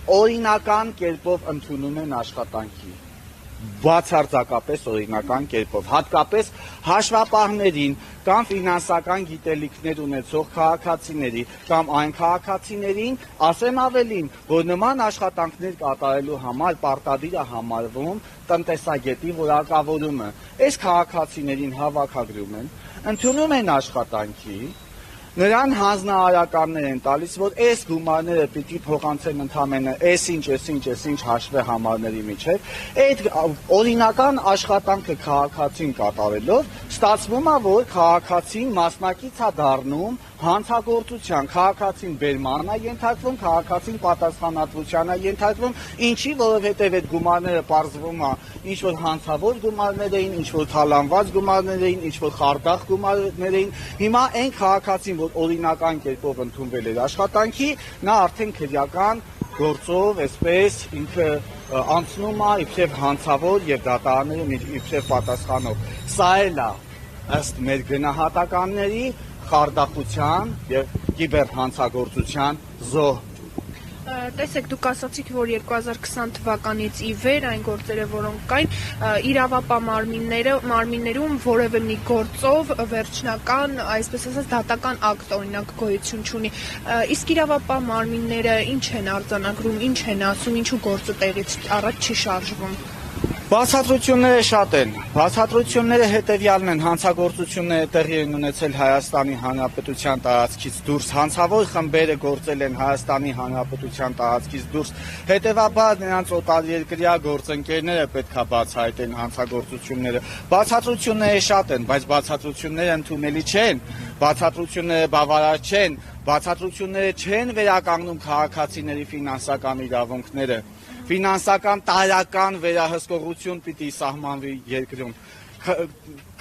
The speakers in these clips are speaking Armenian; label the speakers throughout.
Speaker 1: օրինական կերպով ընդունում են աշխատանքի։ Բացարձակապես օրինական կերպով, հատկապես հաշվապահներին կամ ֆինանսական գիտելիքներ ունեցող քաղաքացիների կամ այն քաղաքացիներին, ասեմ ավելին, որ նման աշխատանքներ կատարելու համար պարտադիր է համարվում տնտեսագետի որակավորումը։ Այս քաղաքացիներին հավաքագրում են, ընդունում են աշխատանքի, նրան հանձնարարականներ են տալիս, որ այս գումարները պիտի փոխանցեն ընդամենը այս ինչ հաշվի համարների միջև, այդ օրինական աշխատանքը քաղաքացին կատարելով, ստացվում է, որ քաղաքացին մասնակից է դառնում հանցագործության, քաղաքացին բերման է ենթարկվում, քաղաքացին պատասխանատվության է ենթարկվում, ինչի, որովհետև այդ գումարները պարզվում է ինչ-որ հանցավոր գումարներ էին, ինչ-որ թալանված գումարներ էին, ինչ-որ խարդախ գումարներ էին, հիմա այն քաղաքացին, որ օրինական կերպով ընդունվել էր աշխատանքի, նա արդեն քրեական գործով, այսպես ինքը անցնում է իբրև հանցավոր եւ դատարանները իբրև պատասխանող։ Սա էլ է ըստ մեր գնահատականների խարդախության եւ կիբերհանցագործության զոհ։
Speaker 2: Տեսեք, դուք ասացիք, որ 2020 թվականից ի վեր այն գործերը, որոնք կային, իրավապահ մարմիններում որևէ մի գործով վերջնական, այսպես ասած, դատական ակտ օրինակ գոյություն չունի։ Իսկ իրավապահ մարմինները ինչ են արձանագրում, ինչ են ասում, ինչու գործը տեղից առաջ չի շարժվում։
Speaker 1: Բացատրությունները շատ են։ Բացատրությունները հետևյալն են, հանցագործությունները տեղի են ունեցել Հայաստանի Հանրապետության տարածքից դուրս, հանցավոր խմբերը գործել են Հայաստանի Հանրապետության տարածքից դուրս, հետևաբար նրանց օտարերկրյա գործընկերները պետք է բացահայտեն հանցագործությունները։ Բացատրությունները շատ են, բայց բացատրությունները ընդունելի չեն, բացատրությունները բավարար չեն, բացատրությունները չեն վերականգնում քաղաքացիների ֆինանսական իրավունքները։ Ֆինանսական տարական վերահսկողություն պիտի սահմանվի երկրում։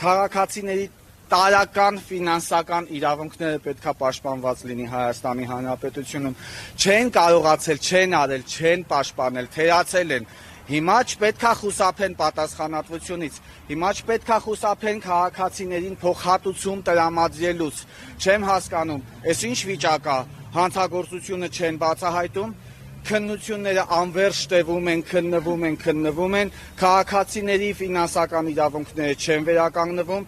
Speaker 1: Քաղաքացիների տարական ֆինանսական իրավունքները պետք է պաշտպանված լինի Հայաստանի Հանրապետությունում։ Չեն կարողացել, չեն արել, չեն պաշտպանել, թերացել են։ Հիմա չպետք է խուսափեն պատասխանատվությունից, հիմա չպետք է խուսափեն քաղաքացիներին փոխհատուցում տրամադրելուց։ Չեմ հասկանում, այս ինչ վիճակ է, հանցագործությունը չեն բացահայտում, քննությունները անվերջ տևում են, քննվում են, քաղաքացիների ֆինանսական իրավունքները չեն վերականգնվում,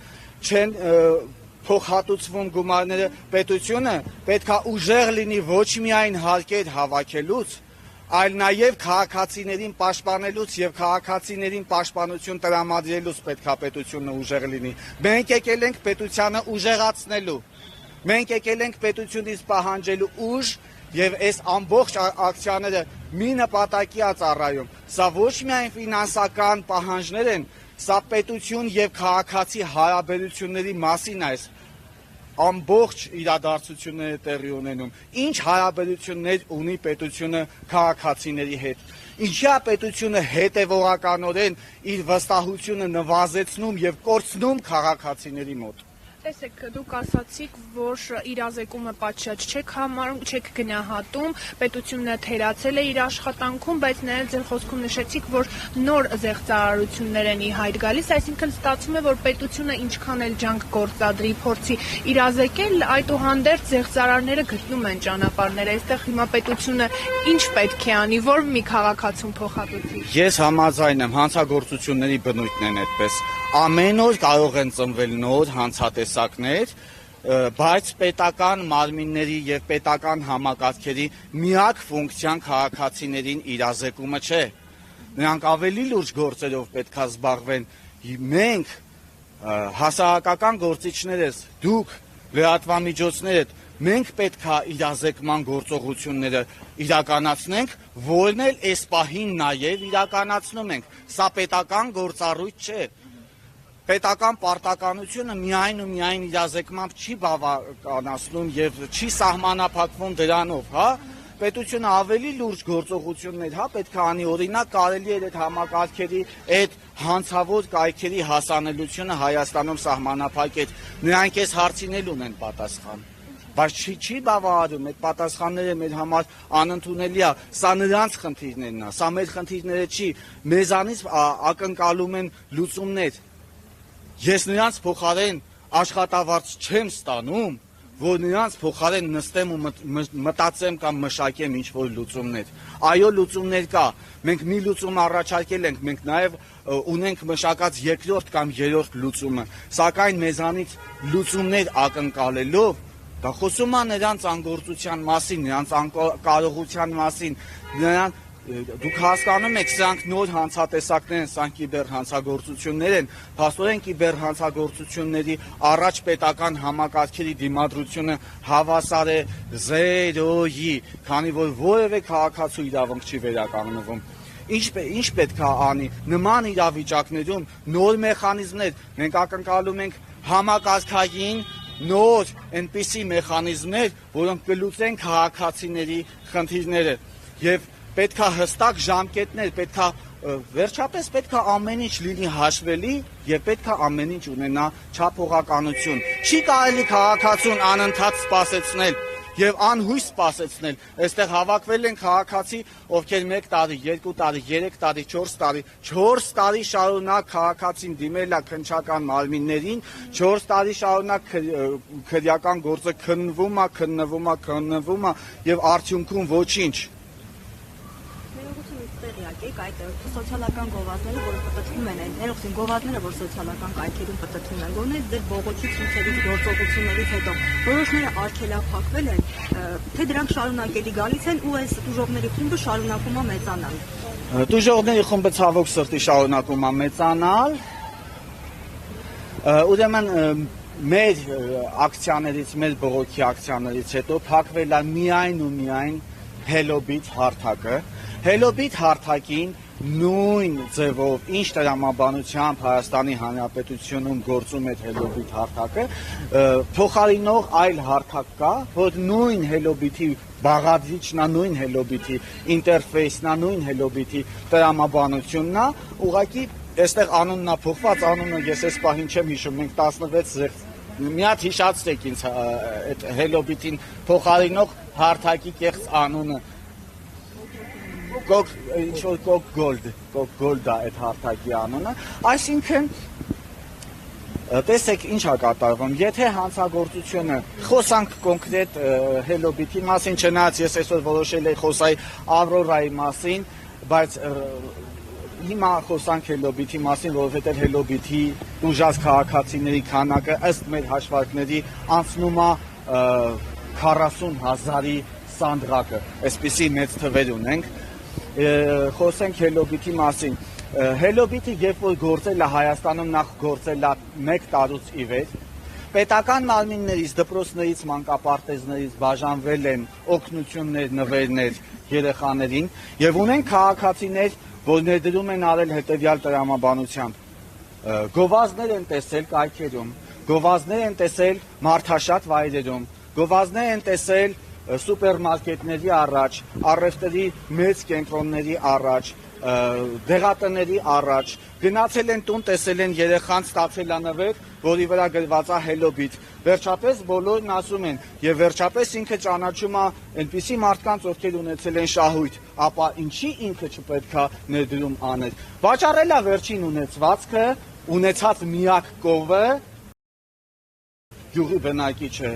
Speaker 1: չեն փոխհատուցվում գումարները, պետությունը պետք է ուժեղ լինի ոչ միայն հարկեր հավաքելուց, այլ նաև քաղաքացիներին պաշտպանելուց եւ քաղաքացիներին պաշտպանություն տրամադրելուց պետք է պետությունը ուժեղ լինի։ Մենք եկել ենք պետությանը ուժեղացնելու, մենք եկել ենք պետությունից պահանջելու ուժ եւ այս ամբողջ ակցիաները մի նպատակի է ծառայում։ Սա ոչ միայն ֆինանսական պահանջներ են, սա պետություն եւ քաղաքացի հարաբերությունների մասին է ամբողջ իրադարձությունները տեղի ունենում։ Ինչ հարաբերություններ ունի պետությունը քաղաքացիների հետ։ Ինչի է պետությունը հետևողականորեն իր վստահությունը նվազեցնում եւ կորցնում քաղաքացիների մոտ։
Speaker 2: Տեսեք, դուք ասացիք, որ իրազեկումը պատշաճ չեք համարում, չեք գնահատում, պետությունը թերացել է իր աշխատանքում, բայց նաև ձեր խոսքում նշեցիք, որ նոր զեղծարարություններ են ի հայտ գալիս, այսինքն ստացվում է, որ պետությունը ինչքան էլ ջանք գործադրի, փորձի իրազեկել, այդուհանդերձ զեղծարարները գտնում են ճանապարհներ, այստեղ հիմա պետությունը ինչ պետք է անի, որ մի քաղաքացուն փոխհատուցի։
Speaker 1: Ես համաձայն եմ, հանցագործությունների բնույթն են այդպես։ Ամեն օր կարող են ծնվել նոր հանցատեսակներ, բայց պետական մարմինների եւ պետական համակարգերի միակ ֆունկցիան քաղաքացիներին իրազեկումը չէ։ Նրանք ավելի լուրջ գործերով պետք է զբաղվեն։ Մենք հասարակական գործիչներս, դուք լրատվամիջոցներդ, մենք պետք է իրազեկման գործողությունները իրականացնենք, որն էլ այս պահին նաև իրականացնում ենք։ Սա պետական գործառույթ չէ։ Պետական պարտականությունը միայն ու միայն իրազեկմամբ չի բավականացնում եւ չի սահմանափակվում դրանով, հա։ Պետությունը ավելի լուրջ գործողություններ, հա, պետք է անի, օրինակ կարելի է այդ համակարգերի, այդ հանցավոր կայքերի հասանելիությունը Հայաստանում սահմանափակել։ Նրանք այս հարցին էլ ունեն պատասխան։ Բայց չի բավարարում, այդ պատասխանները մեր համար անընդունելի է, սա նրանց խնդիրներն է, սա մեր խնդիրները չի, մեզանից ակնկալում են լուծումներ։ Ես նրանց փոխարեն աշխատավարձ չեմ ստանում, որ նրանց փոխարեն նստեմ ու մտածեմ կամ մշակեմ ինչ-որ լուծումներ։ Այո, լուծումներ կա։ Մենք մի լուծում առաջարկել ենք, մենք նաև ունենք մշակած երկրորդ կամ երրորդ լուծումը, սակայն մեզանից լուծումներ ակնկալելով դա խոսում է նրանց անգործության մասին, նրանց անկարողության մասին, դուք հասկանում եք, սրանք նոր հանցատեսակներ են, սրանք կիբեր հանցագործություններ են, փաստորեն կիբեր հանցագործությունների առաջ պետական համակարգերի դիմադրությունը հավասար է 0-ի, քանի որ որևէ քաղաքացու իրավունք չի վերականգնվում։ Ինչ պետք է անի նման իրավիճակներում նոր մեխանիզմներ, մենք ակնկալում ենք համակարգային նոր այնպիսի մեխանիզմներ, որոնք կլուծեն քաղաքացիների խնդիրները եւ պետք է հստակ ժամկետներ, վերջապես պետք է ամեն ինչ լինի հաշվելի եւ պետք է ամեն ինչ ունենա չափողականություն։ Չի կարելի քաղաքացուն անընդհատ սպասեցնել եւ անհույս սպասեցնել։ Այստեղ հավաքվել են քաղաքացի, ովքեր 1 տարի, 2 տարի, 3 տարի, 4 տարի շարունակ քաղաքացին դիմել է քննչական մարմիններին, 4 տարի շարունակ քրեական գործը քննվում է եւ արդյունքում ոչինչ։
Speaker 3: Եկեք այդ սոցիալական գովազդները, որը պատտվում են, ներողություն, գովազդները, որ սոցիալական կայքերում պատտվում են, գոնե ձեր բողոքի ցույցերից, գործողություններից հետո որոշները արգելափակվել են, թե դրանք շարունակելի գալիս են ու այս տուժողների խումբը շարունակում է մեծանալ։
Speaker 1: Տուժողների խումբը ցավոք սրտի շարունակում է մեծանալ։ Ուրեմն մեր ակցիաներից, մեր բողոքի ակցիաներից հետո փակվել է միայն Hello-Bit հարթակը։ Hello-Bit հարթակին նույն ձևով, ինչ տրամաբանությամբ Հայաստանի Հանրապետությունում գործում է Hello-Bit հարթակը, փոխարինող այլ հարթակ կա, որ նույն Hello-Bit-ի բաղադրիչն է, նույն Hello-Bit-ի ինտերֆեյսն է, նույն Hello-Bit-ի տրամաբանությունն է, ուղղակի այստեղ անունն է փոխված, անունը ես այս պահին չեմ հիշում, մենք 16 մի հատ հիշացրեք ինձ այդ Hello-Bit-ին փոխարինող հարթակի կեղծ անունը ինչ-որ կոկ գոլդ է այդ հարթակի անունը, այսինքն տեսեք ինչ է կատարվում, եթե հանցագործությունը խոսանք կոնկրետ Hello-Bit-ի մասին, չնայած ես այսօր որոշել եմ խոսալ Ավրորայի մասին, բայց հիմա խոսանք Hello-Bit-ի մասին, որովհետև Hello-Bit-ի ուժած քաղաքացիների քանակը ըստ մեր հաշվարկների անցնում է 40,000-ի սանդղակը, այսպիսի մեծ թվեր ունենք, խոսենք Hello-Bit-ի մասին, Hello-Bit-ը երբ որ գործել է Հայաստանում, նախ գործել է 1 տարուց ի վեր, պետական մարմիններից, դպրոցներից, մանկապարտեզներից բաժանվել են օգնություններ, նվերներ երեխաներին եւ ունեն քաղաքացիներ, որ ներդրում են արել հետևյալ տրամաբանությամբ, գովազդներ են տեսել կայքերում, գովազդներ են տեսել մարդաշատ վայրերում, գովազդներ են տեսել սուպերմարկետների առաջ, առևտրի մեծ կենտրոնների առաջ, դեղատների առաջ, գնացել են տուն, տեսել են երեխան, ստացել է նվեր, որի վրա գրված է Hello-Bit, վերջապես բոլորն ասում են, եւ վերջապես ինքը ճանաչում է այնպիսի մարդկանց, ովքեր ունեցել են շահույթ, ապա ինչի ինքը չպետք է ներդրում աներ, վաճառել է վերջին ունեցվածքը, ունեցած միակ կովը, գյուղի բնակիչը,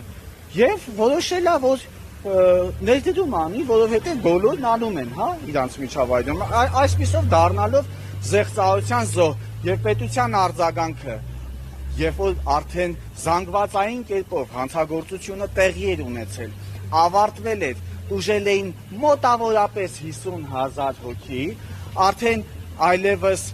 Speaker 1: եւ որոշել է, որ ներդրում անի, որովհետև բոլորն անում են, իրանց միջավայրում, այսպիսով դառնալով զեղծարության զոհ եւ պետության արձագանքը, երբ որ արդեն զանգվածային կերպով հանցագործությունը տեղի էր ունեցել, ավարտվել էր, ուժել էին մոտավորապես 50,000 հոգի, արդեն այլևս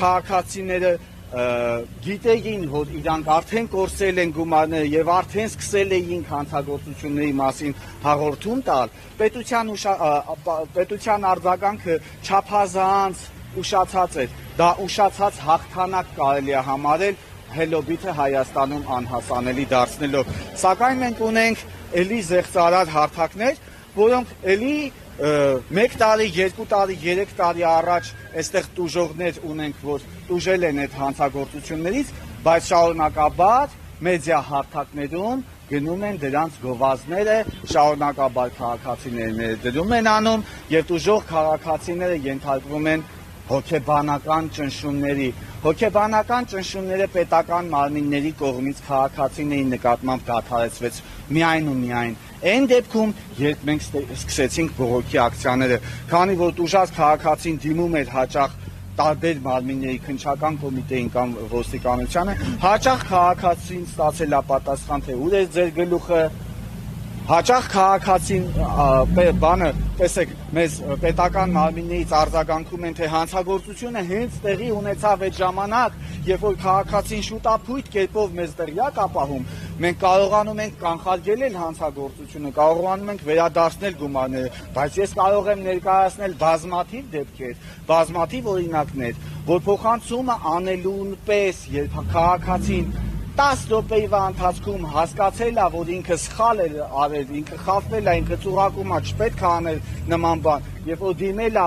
Speaker 1: քաղաքացիները գիտեին, որ իրանք արդեն կորցրել են գումարները եւ արդեն սկսել էին հանցագործությունների մասին հաղորդում տալ, պետության արձագանքը չափազանց ուշացած էր, դա ուշացած հաղթանակ կարելի է համարել Hello-Bit-ը Հայաստանում անհասանելի դարձնելով, սակայն մենք ունենք էլի զեղծարար հարթակներ, որոնք էլի 1 տարի, 2 տարի, 3 տարի առաջ այստեղ տուժողներ ունենք, որ տուժել են այդ հանցագործություններից, բայց շարունակաբար մեդիա հարթակներում գնում են դրանց գովազդները, շարունակաբար քաղաքացիները ներդրում են անում եւ տուժող քաղաքացիները ենթարկվում են հոգեբանական ճնշումների, Հոգեբանական ճնշումները պետական մարմինների կողմից քաղաքացիների նկատմամբ դադարեցվեց միայն ու միայն այն դեպքում, երբ մենք սկսեցինք բողոքի ակցիաները, քանի որ ուժած քաղաքացին դիմում էր հաճախ տարբեր մարմինների քննչական կոմիտեին կամ ոստիկանությանը, հաճախ քաղաքացին ստացել է պատասխան, թե ուր է ձեր գլուխը, հաճախ քաղաքացին բանը, տեսեք, մեզ պետական մարմիններից արձագանքում են, թե հանցագործությունը հենց տեղի ունեցավ այդ ժամանակ, երբ որ քաղաքացին շուտափույթ կերպով մեզ տեղյակ ապահում, մենք կարողանում ենք կանխարգելել հանցագործությունը, կարողանում ենք վերադարձնել գումարները, բայց ես կարող եմ ներկայացնել բազմաթիվ դեպքեր, բազմաթիվ օրինակներ, որ փոխանցումը անելուն պես, երբ քաղաքացին 10 րոպեվա ընթացքում հասկացել է, որ ինքը սխալ է արել, ինքը խաբվել է, ինքը ծուղակում է, չպետք է անել նման բան, երբ որ դիմել է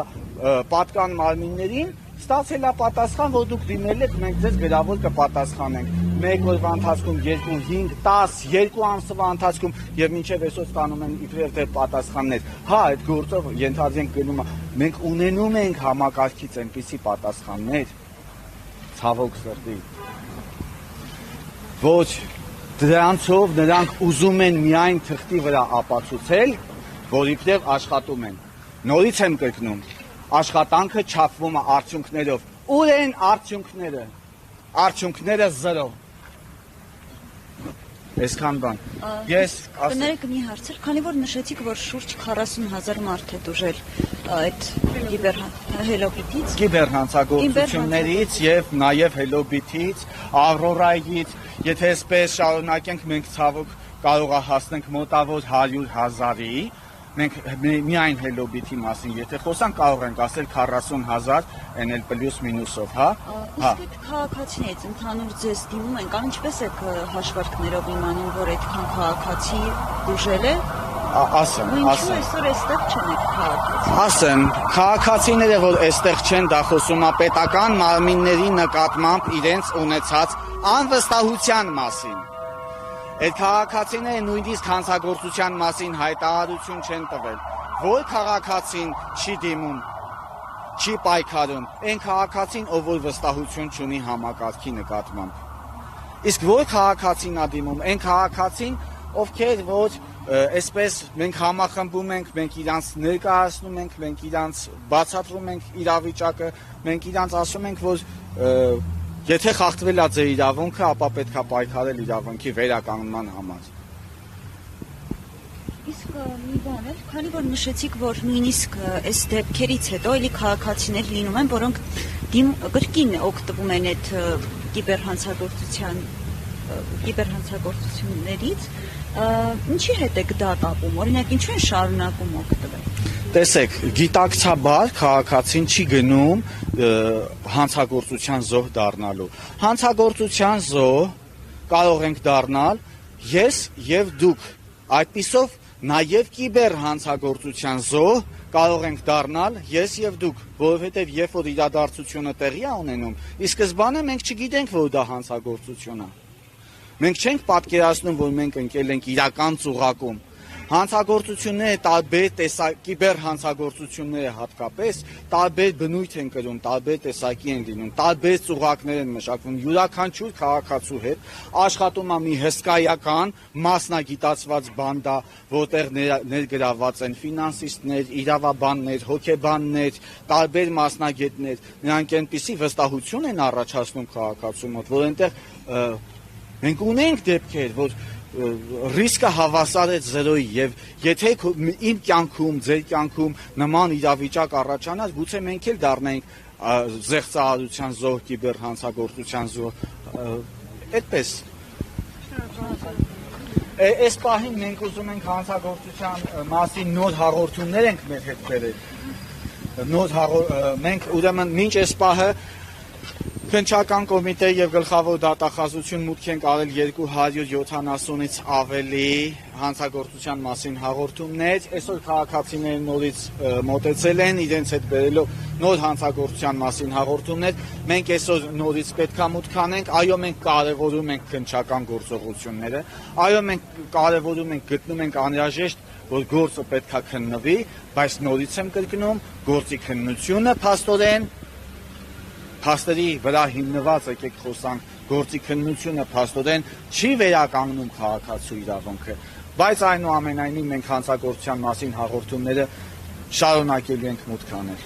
Speaker 1: պատկան մարմիններին, ստացել է պատասխան, որ դուք դիմել եք, մենք ձեզ գրավոր կպատասխանենք։ Մեկ օրվա ընթացքում 2, 5, 10, 2 ամսվա ընթացքում եւ մինչեւ այսօր ստանում են իբրև թե պատասխաններ։ Հա, այդ գործով ենթադրենք գնում է։ Մենք ունենում ենք համակարգից այնպիսի պատասխաններ, ցավոք սրտի, ոչ դրանցով նրանք ուզում են միայն թղթի վրա ապացուցել, որ իբրև աշխատում են։ Նորից եմ կրկնում, աշխատանքը չափվում է արդյունքներով։ Ուր են արդյունքները։ Արդյունքները 0։ Այսքան բան։ Ես
Speaker 3: կներեք մի հարցեր, քանի որ նշեցիք, որ շուրջ 40,000 մարդ է դուժել այդ հելոբիթից,
Speaker 1: կիբերհանցագործություններից եւ նաեւ հելոբիթից, Ավրորայից, եթե այսպես շարունակենք, մենք ցավոք կարող է հասնենք մոտավոր 100,000-ի, մենք միայն հելոբիթի մասին, եթե խոսանք, կարող ենք ասել 40,000, այն էլ պլյուս մինուսով, հա։
Speaker 3: Իսկ քաղաքացիներից ընդհանուր ձեզ դիմում են, կամ ինչպես եք հաշվարկներով իմանում, որ այդքան քաղաքացի դուժել է։
Speaker 1: Ասեմ։
Speaker 3: Ինչու այսօր այստեղ չեն եք քաղաքացի։
Speaker 1: Ասեմ, քաղաքացիները, որ այստեղ չեն, դա խոսում է պետական մարմինների նկատմամբ իրենց ունեցած անվստահության մասին։ Այդ քաղաքացիները նույնիսկ հանցագործության մասին հայտարարություն չեն տվել։ Որ քաղաքացին չի դիմում, չի պայքարում, այն քաղաքացին, ով որ վստահություն չունի համակարգի նկատմամբ։ Իսկ որ քաղաքացին է դիմում, այն քաղաքացին, ովքեր որ այսպես մենք համախմբում ենք, մենք իրանց ներկայացնում ենք, մենք իրանց բացատրում ենք իրավիճակը, մենք իրանց ասում ենք, որ եթե խախտվել է ձեր իրավունքը, ապա պետք է պայքարել իրավունքի վերականգնման համար։
Speaker 3: Իսկ մի բան էլ, քանի որ նշեցիք, որ նույնիսկ այս դեպքերից հետո էլի քաղաքացիներ լինում են, որոնք կրկին օգտվում են այդ կիբերհանցագործություններից, ինչի հետ եք դա կապում, օրինակ ինչու են շարունակում օգտվել։
Speaker 1: Տեսեք, գիտակցաբար քաղաքացին չի գնում հանցագործության զոհ դառնալու։ Հանցագործության զոհ կարող ենք դառնալ ես եւ դուք։ Այդպիսով նաեւ կիբեր հանցագործության զոհ կարող ենք դառնալ ես եւ դուք, որովհետեւ երբ որ իրադարձությունը տեղի է ունենում, ի սկզբանե մենք չգիտենք, որ դա հանցագործություն է։ Մենք չենք պատկերացնում, որ մենք ընկել ենք իրական ծուղակում։ Հանցագործությունները տարբեր կիբեր հանցագործությունները հատկապես տարբեր բնույթ են կրում, տարբեր տեսակի են լինում, տարբեր ծուղակներ են մշակվում։ Յուրաքանչյուր քաղաքացու հետ աշխատում է մի հսկայական մասնագիտացված բանդա, որտեղ ներգրավված են ֆինանսիստներ, իրավաբաններ, հոգեբաններ, տարբեր մասնագետներ։ Նրանք այնպիսի վստահություն են առաջացնում քաղաքացու մոտ, որ այնտեղ մենք ունենք դեպքեր, որ ռիսկը հավասար է 0-ի եւ եթե իմ կյանքում, ձեր կյանքում նման իրավիճակ առաջանար, գուցե մենք էլ դառնայինք զեղծարարության զոհ, կիբերհանցագործության զոհ, այդպես։ Այս պահին մենք ուզում ենք հանցագործության մասին նոր հաղորդումներ ենք մեր հետ բերել։ Մենք ուրեմն մինչ այս պահը Քննչական կոմիտե եւ գլխավոր դատախազություն մուտք են արել 270-ից ավելի հանցագործության մասին հաղորդումներ։ Այսօր քաղաքացիները նորից մոտեցել են իրենց հետ բերելով նոր հանցագործության մասին հաղորդումներ։ Մենք այսօր նորից պետքա մուտք անենք, այո, մենք կարևորում ենք քննչական գործողությունները, այո, մենք կարևորում ենք, գտնում ենք անհրաժեշտ, որ գործը պետքա քննվի, բայց նորից եմ կրկնում, գործի քննությունը փաստորեն փաստերի վրա հիմնված եկեք խոսանք, գործի քննությունը փաստորեն չի վերականգնում քաղաքացու իրավունքը, բայց այնուամենայնիվ մենք հանցագործության մասին հաղորդումները շարունակելու ենք մուտք անել։